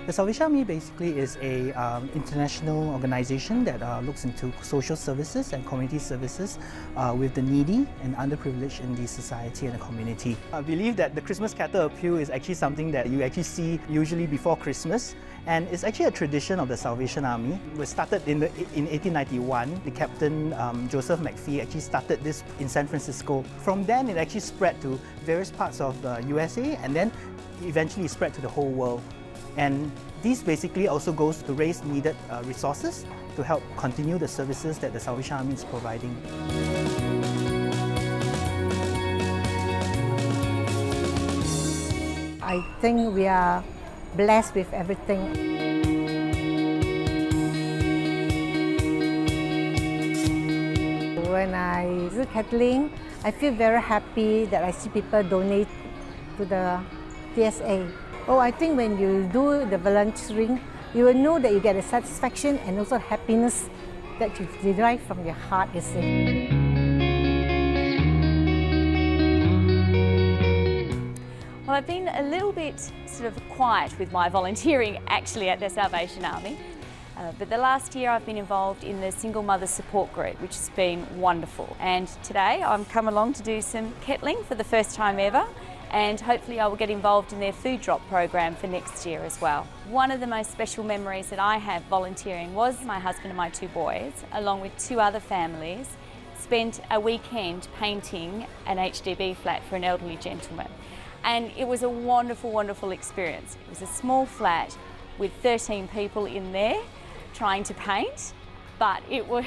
The Salvation Army basically is an international organization that looks into social services and community services with the needy and underprivileged in the society and the community. I believe that the Christmas cattle appeal is actually something that you actually see usually before Christmas, and it's actually a tradition of the Salvation Army. It was started in 1891. The Captain Joseph McPhee actually started this in San Francisco. From then it actually spread to various parts of the USA, and then eventually spread to the whole world. And this basically also goes to raise needed resources to help continue the services that the Salvation Army is providing. I think we are blessed with everything. When I visit Kettling, I feel very happy that I see people donate to the TSA. Oh, I think when you do the volunteering, you will know that you get a satisfaction and also happiness that you derive from your heart, you see. Well, I've been a little bit sort of quiet with my volunteering actually at the Salvation Army, but the last year I've been involved in the Single Mother Support Group, which has been wonderful. And today I'm come along to do some kettling for the first time ever, and hopefully I will get involved in their food drop program for next year as well. One of the most special memories that I have volunteering was my husband and my two boys, along with two other families, spent a weekend painting an HDB flat for an elderly gentleman. And it was a wonderful, wonderful experience. It was a small flat with 13 people in there trying to paint, but it was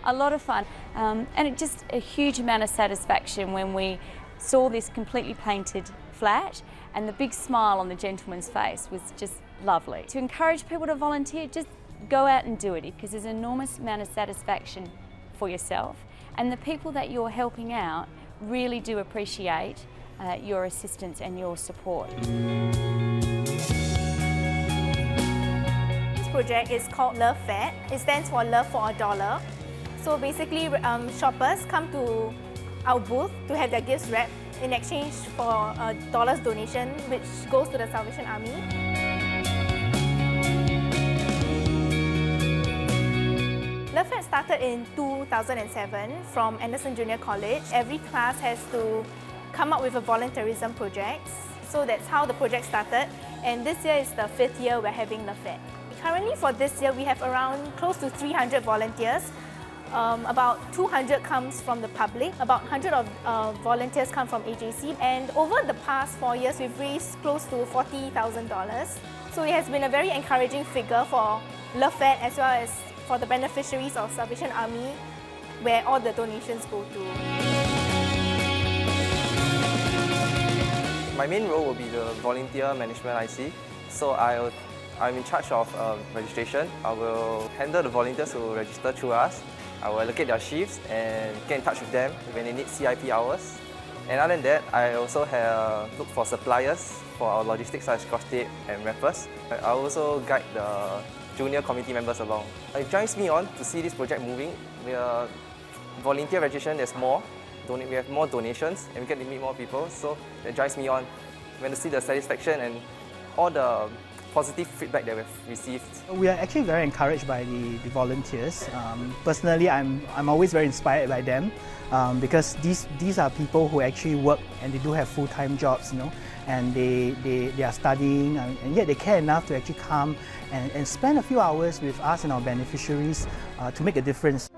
a lot of fun. And it just a huge amount of satisfaction when we saw this completely painted flat, and the big smile on the gentleman's face was just lovely. To encourage people to volunteer, just go out and do it, because there's an enormous amount of satisfaction for yourself, and the people that you're helping out really do appreciate your assistance and your support. This project is called LoveFAD. It stands for Love for $1. So basically, shoppers come to our booth to have their gifts wrapped in exchange for a $1 donation, which goes to the Salvation Army. LoveFAD started in 2007 from Anderson Junior College. Every class has to come up with a volunteerism project. So that's how the project started. And this year is the 5th year we're having LoveFAD. Currently for this year, we have around close to 300 volunteers. About 200 comes from the public, about 100 of volunteers come from AJC, and over the past 4 years we've raised close to $40,000. So it has been a very encouraging figure for LoveFAD as well as for the beneficiaries of Salvation Army, where all the donations go to. My main role will be the volunteer management IC. So I'm in charge of registration. I will handle the volunteers who register through us. I will allocate their shifts and get in touch with them when they need CIP hours. And other than that, I also look for suppliers for our logistics such as scotch tape and wrappers. I also guide the junior committee members along. It drives me on to see this project moving. We are volunteer registration, there's more. We have more donations and we get to meet more people, so that drives me on. When I see the satisfaction and all the positive feedback that we've received. We are actually very encouraged by the volunteers. Personally, I'm always very inspired by them because these are people who actually work and they do have full-time jobs, you know, and they are studying, and yet they care enough to actually come and spend a few hours with us and our beneficiaries to make a difference.